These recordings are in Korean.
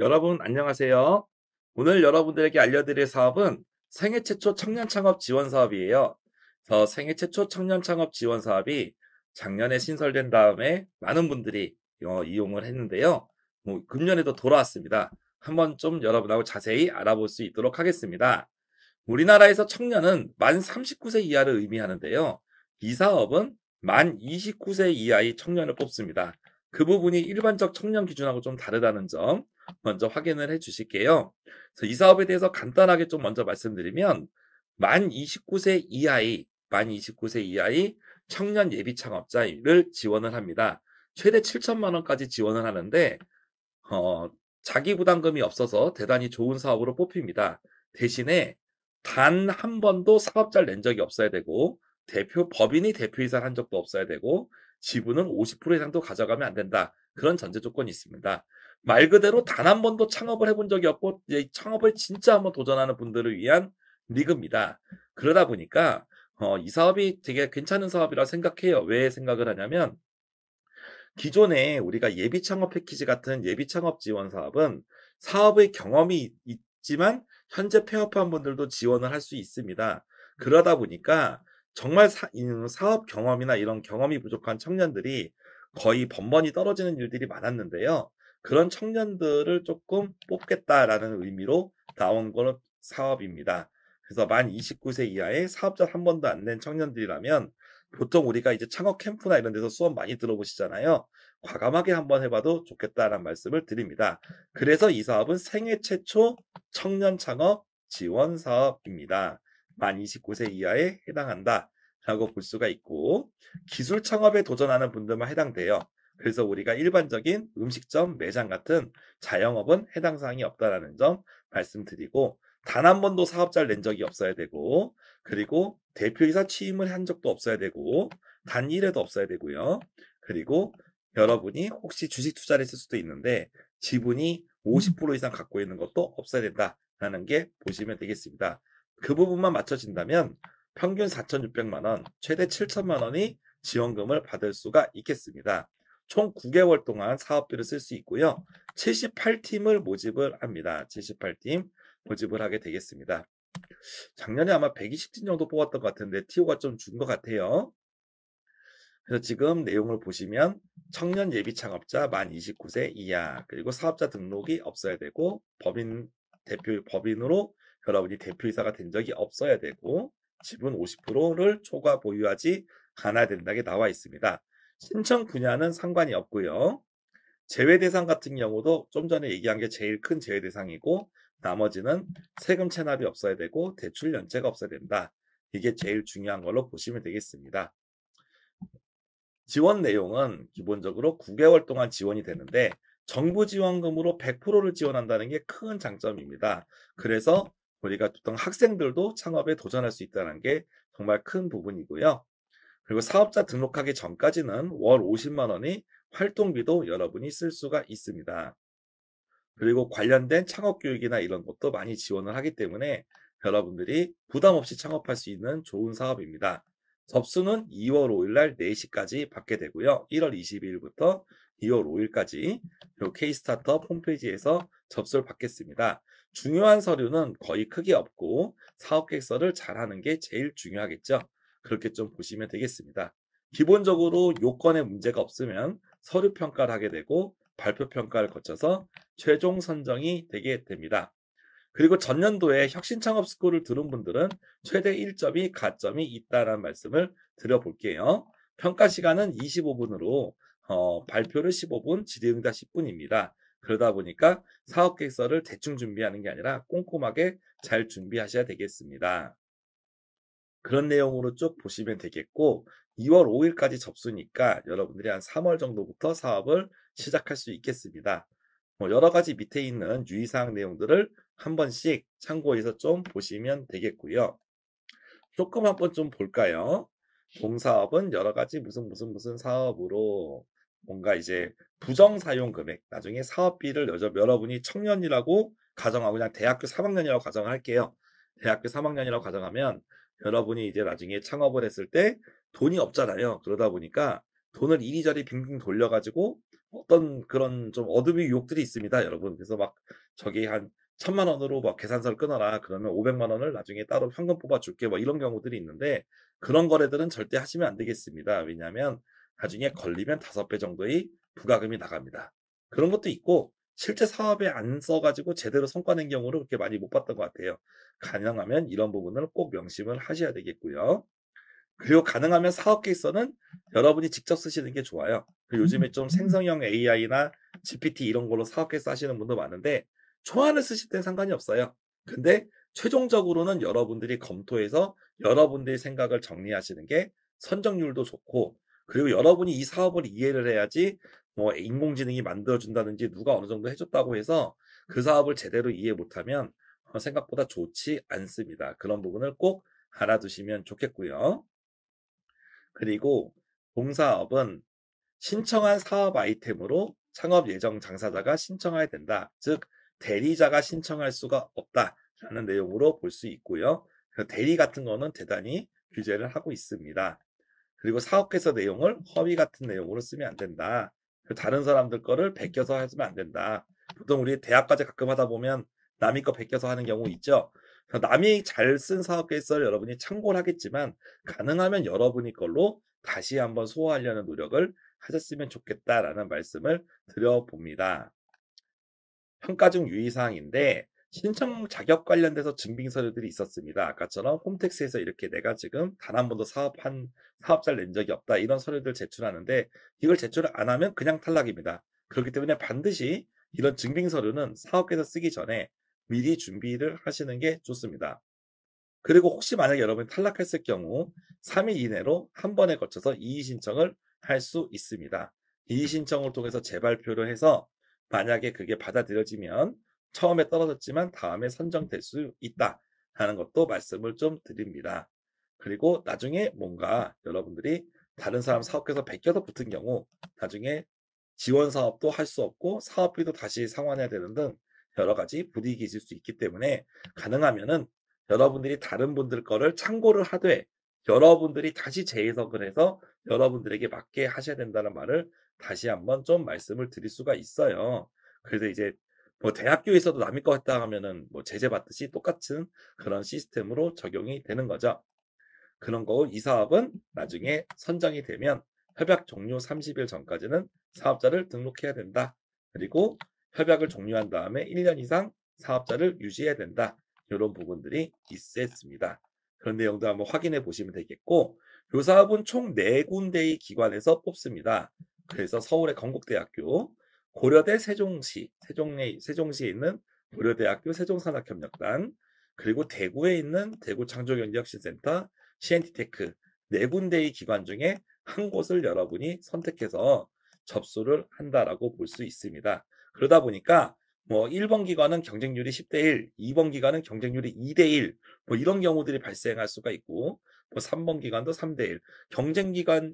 여러분 안녕하세요. 오늘 여러분들에게 알려드릴 사업은 생애 최초 청년 창업 지원 사업이에요. 그래서 생애 최초 청년 창업 지원 사업이 작년에 신설된 다음에 많은 분들이 이용을 했는데요. 금년에도 돌아왔습니다. 한번 좀 여러분하고 자세히 알아볼 수 있도록 하겠습니다. 우리나라에서 청년은 만 39세 이하를 의미하는데요. 이 사업은 만 29세 이하의 청년을 뽑습니다. 그 부분이 일반적 청년 기준하고 좀 다르다는 점 먼저 확인을 해 주실게요. 그래서 이 사업에 대해서 간단하게 좀 먼저 말씀드리면 만 29세 이하의 청년 예비 창업자를 지원을 합니다. 최대 7천만 원까지 지원을 하는데 어, 자기 부담금이 없어서 대단히 좋은 사업으로 뽑힙니다. 대신에 단 한 번도 사업자를 낸 적이 없어야 되고 법인이 대표이사를 한 적도 없어야 되고 지분은 50% 이상도 가져가면 안 된다. 그런 전제 조건이 있습니다. 말 그대로 단 한 번도 창업을 해본 적이 없고 이제 창업을 진짜 한번 도전하는 분들을 위한 리그입니다. 그러다 보니까 이 사업이 되게 괜찮은 사업이라 생각해요. 왜 생각을 하냐면 기존에 우리가 예비 창업 패키지 같은 예비 창업 지원 사업은 사업의 경험이 있지만 현재 폐업한 분들도 지원을 할 수 있습니다. 그러다 보니까 정말 이 사업 경험이나 이런 경험이 부족한 청년들이 거의 번번이 떨어지는 일들이 많았는데요. 그런 청년들을 조금 뽑겠다라는 의미로 나온 거 사업입니다. 그래서 만 29세 이하의 사업자 한 번도 안 낸 청년들이라면 보통 우리가 이제 창업 캠프나 이런 데서 수업 많이 들어보시잖아요. 과감하게 한번 해봐도 좋겠다라는 말씀을 드립니다. 그래서 이 사업은 생애 최초 청년 창업 지원 사업입니다. 만 29세 이하에 해당한다라고 볼 수가 있고 기술 창업에 도전하는 분들만 해당돼요. 그래서 우리가 일반적인 음식점, 매장 같은 자영업은 해당 사항이 없다라는 점 말씀드리고 단 한 번도 사업자를 낸 적이 없어야 되고 그리고 대표이사 취임을 한 적도 없어야 되고 단 1회도 없어야 되고요. 그리고 여러분이 혹시 주식 투자를 했을 수도 있는데 지분이 50% 이상 갖고 있는 것도 없어야 된다라는 게 보시면 되겠습니다. 그 부분만 맞춰진다면 평균 4,600만 원, 최대 7천만 원이 지원금을 받을 수가 있겠습니다. 총 9개월 동안 사업비를 쓸 수 있고요. 78팀을 모집을 합니다. 78팀 모집을 하게 되겠습니다. 작년에 아마 120팀 정도 뽑았던 것 같은데 TO가 좀 준 것 같아요. 그래서 지금 내용을 보시면 청년 예비 창업자 만 29세 이하 그리고 사업자 등록이 없어야 되고 법인으로 여러분이 대표이사가 된 적이 없어야 되고 지분 50%를 초과 보유하지 않아야 된다게 나와 있습니다. 신청 분야는 상관이 없고요. 제외 대상 같은 경우도 좀 전에 얘기한 게 제일 큰 제외 대상이고 나머지는 세금 체납이 없어야 되고 대출 연체가 없어야 된다. 이게 제일 중요한 걸로 보시면 되겠습니다. 지원 내용은 기본적으로 9개월 동안 지원이 되는데 정부 지원금으로 100%를 지원한다는 게 큰 장점입니다. 그래서 우리가 보통 학생들도 창업에 도전할 수 있다는 게 정말 큰 부분이고요. 그리고 사업자 등록하기 전까지는 월 50만 원이 활동비도 여러분이 쓸 수가 있습니다. 그리고 관련된 창업 교육이나 이런 것도 많이 지원을 하기 때문에 여러분들이 부담 없이 창업할 수 있는 좋은 사업입니다. 접수는 2월 5일 날 4시까지 받게 되고요. 1월 22일부터 2월 5일까지 K스타트업 홈페이지에서 접수를 받겠습니다. 중요한 서류는 거의 크게 없고 사업 계획서를 잘하는 게 제일 중요하겠죠. 그렇게 좀 보시면 되겠습니다. 기본적으로 요건에 문제가 없으면 서류 평가를 하게 되고 발표 평가를 거쳐서 최종 선정이 되게 됩니다. 그리고 전년도에 혁신창업 스쿨을 들은 분들은 최대 1점이 가점이 있다는 말씀을 드려볼게요. 평가 시간은 25분으로 발표를 15분, 질의응답 10분입니다. 그러다 보니까 사업계획서를 대충 준비하는 게 아니라 꼼꼼하게 잘 준비하셔야 되겠습니다. 그런 내용으로 쭉 보시면 되겠고 2월 5일까지 접수니까 여러분들이 한 3월 정도부터 사업을 시작할 수 있겠습니다. 여러 가지 밑에 있는 유의사항 내용들을 한 번씩 참고해서 좀 보시면 되겠고요. 조금 한번 좀 볼까요? 동사업은 여러 가지 무슨 사업으로 뭔가 이제 부정사용 금액, 나중에 사업비를 여러분이 청년이라고 가정하고 그냥 대학교 3학년이라고 가정할게요. 대학교 3학년이라고 가정하면 여러분이 이제 나중에 창업을 했을 때 돈이 없잖아요. 그러다 보니까 돈을 이리저리 빙빙 돌려가지고 어떤 그런 좀 어둠의 유혹들이 있습니다, 여러분. 그래서 막 저기 한 1,000만 원으로 막 계산서를 끊어라. 그러면 500만 원을 나중에 따로 현금 뽑아줄게. 뭐 이런 경우들이 있는데 그런 거래들은 절대 하시면 안 되겠습니다. 왜냐하면 나중에 걸리면 5배 정도의 부가금이 나갑니다. 그런 것도 있고 실제 사업에 안 써가지고 제대로 성과 낸 경우를 그렇게 많이 못 봤던 것 같아요. 가능하면 이런 부분을 꼭 명심을 하셔야 되겠고요. 그리고 가능하면 사업 계획서는 여러분이 직접 쓰시는 게 좋아요. 요즘에 좀 생성형 AI나 GPT 이런 걸로 사업 계획서 하시는 분도 많은데 초안을 쓰실 땐 상관이 없어요. 근데 최종적으로는 여러분들이 검토해서 여러분들의 생각을 정리하시는 게 선정률도 좋고, 그리고 여러분이 이 사업을 이해를 해야지 뭐 인공지능이 만들어준다든지 누가 어느 정도 해줬다고 해서 그 사업을 제대로 이해 못하면 생각보다 좋지 않습니다. 그런 부분을 꼭 알아두시면 좋겠고요. 그리고 봉사업은 신청한 사업 아이템으로 창업 예정 당사자가 신청해야 된다. 즉 대리자가 신청할 수가 없다라는 내용으로 볼 수 있고요. 대리 같은 거는 대단히 규제를 하고 있습니다. 그리고 사업계획서 내용을 허위 같은 내용으로 쓰면 안 된다. 다른 사람들 거를 베껴서 하면 안 된다. 보통 우리 대학까지 가끔 하다 보면 남의 거 베껴서 하는 경우 있죠. 남이 잘 쓴 사업계획서를 여러분이 참고를 하겠지만 가능하면 여러분이 걸로 다시 한번 소화하려는 노력을 하셨으면 좋겠다라는 말씀을 드려봅니다. 평가 중 유의사항인데 신청 자격 관련돼서 증빙 서류들이 있었습니다. 아까처럼 홈택스에서 이렇게 내가 지금 단 한 번도 사업자를 낸 적이 없다. 이런 서류들 제출하는데 이걸 제출을 안 하면 그냥 탈락입니다. 그렇기 때문에 반드시 이런 증빙 서류는 사업계에서 쓰기 전에 미리 준비를 하시는 게 좋습니다. 그리고 혹시 만약에 여러분이 탈락했을 경우 3일 이내로 한 번에 거쳐서 이의 신청을 할 수 있습니다. 이의 신청을 통해서 재발표를 해서 만약에 그게 받아들여지면 처음에 떨어졌지만 다음에 선정될 수 있다 하는 것도 말씀을 좀 드립니다. 그리고 나중에 뭔가 여러분들이 다른 사람 사업에서 베껴서 붙은 경우 나중에 지원 사업도 할 수 없고 사업비도 다시 상환해야 되는 등 여러 가지 불이익이 있을 수 있기 때문에 가능하면은 여러분들이 다른 분들 거를 참고를 하되 여러분들이 다시 재해석을 해서 여러분들에게 맞게 하셔야 된다는 말을 다시 한번 좀 말씀을 드릴 수가 있어요. 그래서 이제 뭐 대학교에서도 남의 거 했다 하면은 뭐 제재 받듯이 똑같은 그런 시스템으로 적용이 되는 거죠. 그런 거고 이 사업은 나중에 선정이 되면 협약 종료 30일 전까지는 사업자를 등록해야 된다. 그리고 협약을 종료한 다음에 1년 이상 사업자를 유지해야 된다. 이런 부분들이 있습니다. 그런 내용도 한번 확인해 보시면 되겠고 이 사업은 총 4군데의 기관에서 뽑습니다. 그래서 서울의 건국대학교, 고려대 세종시에 있는 고려대학교 세종산학협력단, 그리고 대구에 있는 대구창조경제혁신센터, CNT테크 4군데의 기관 중에 한 곳을 여러분이 선택해서 접수를 한다라고 볼 수 있습니다. 그러다 보니까 뭐 1번 기관은 경쟁률이 10대 1, 2번 기관은 경쟁률이 2대 1, 뭐 이런 경우들이 발생할 수가 있고, 뭐 3번 기관도 3대 1,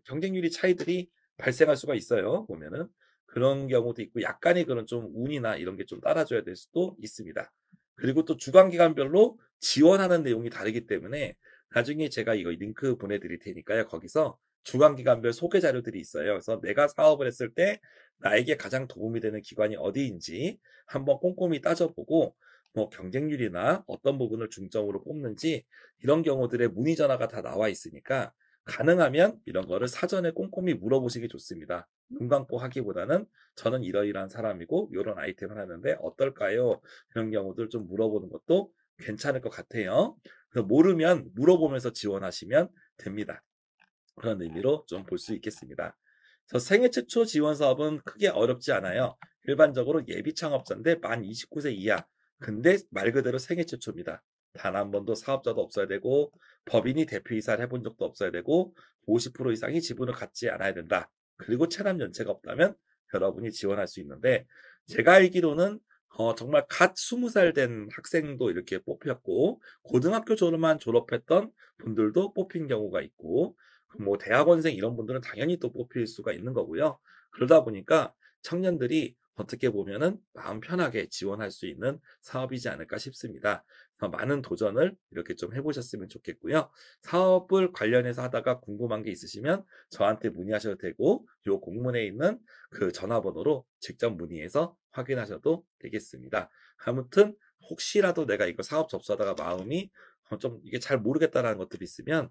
경쟁률이 차이들이 발생할 수가 있어요. 보면은 그런 경우도 있고, 약간의 그런 좀 운이나 이런 게 좀 따라줘야 될 수도 있습니다. 그리고 또 주관 기관별로 지원하는 내용이 다르기 때문에 나중에 제가 이거 링크 보내드릴 테니까요. 거기서 주관기관별 소개 자료들이 있어요. 그래서 내가 사업을 했을 때 나에게 가장 도움이 되는 기관이 어디인지 한번 꼼꼼히 따져보고 뭐 경쟁률이나 어떤 부분을 중점으로 뽑는지 이런 경우들의 문의 전화가 다 나와 있으니까 가능하면 이런 거를 사전에 꼼꼼히 물어보시기 좋습니다. 눈 감고 하기보다는 저는 이러이러한 사람이고 이런 아이템을 하는데 어떨까요? 이런 경우들 좀 물어보는 것도 괜찮을 것 같아요. 그래서 모르면 물어보면서 지원하시면 됩니다. 그런 의미로 좀 볼 수 있겠습니다. 그래서 생애 최초 지원 사업은 크게 어렵지 않아요. 일반적으로 예비 창업자인데 만 29세 이하. 근데 말 그대로 생애 최초입니다. 단 한 번도 사업자도 없어야 되고 법인이 대표이사를 해본 적도 없어야 되고 50% 이상이 지분을 갖지 않아야 된다. 그리고 체납 연체가 없다면 여러분이 지원할 수 있는데 제가 알기로는 정말 갓 20살 된 학생도 이렇게 뽑혔고 고등학교 졸업만 졸업했던 분들도 뽑힌 경우가 있고 뭐 대학원생 이런 분들은 당연히 또 뽑힐 수가 있는 거고요. 그러다 보니까 청년들이 어떻게 보면은 마음 편하게 지원할 수 있는 사업이지 않을까 싶습니다. 많은 도전을 이렇게 좀 해보셨으면 좋겠고요. 사업을 관련해서 하다가 궁금한 게 있으시면 저한테 문의하셔도 되고, 요 공문에 있는 그 전화번호로 직접 문의해서 확인하셔도 되겠습니다. 아무튼 혹시라도 내가 이거 사업 접수하다가 마음이 좀 이게 잘 모르겠다라는 것들이 있으면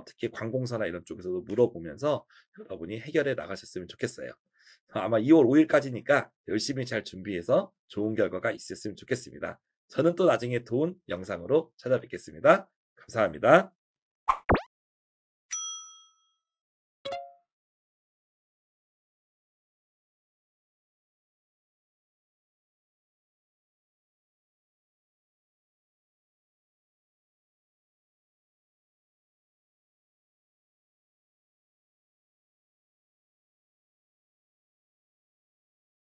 특히 관공서나 이런 쪽에서도 물어보면서 여러분이 해결해 나가셨으면 좋겠어요. 아마 2월 5일까지니까 열심히 잘 준비해서 좋은 결과가 있었으면 좋겠습니다. 저는 또 나중에 좋은 영상으로 찾아뵙겠습니다. 감사합니다.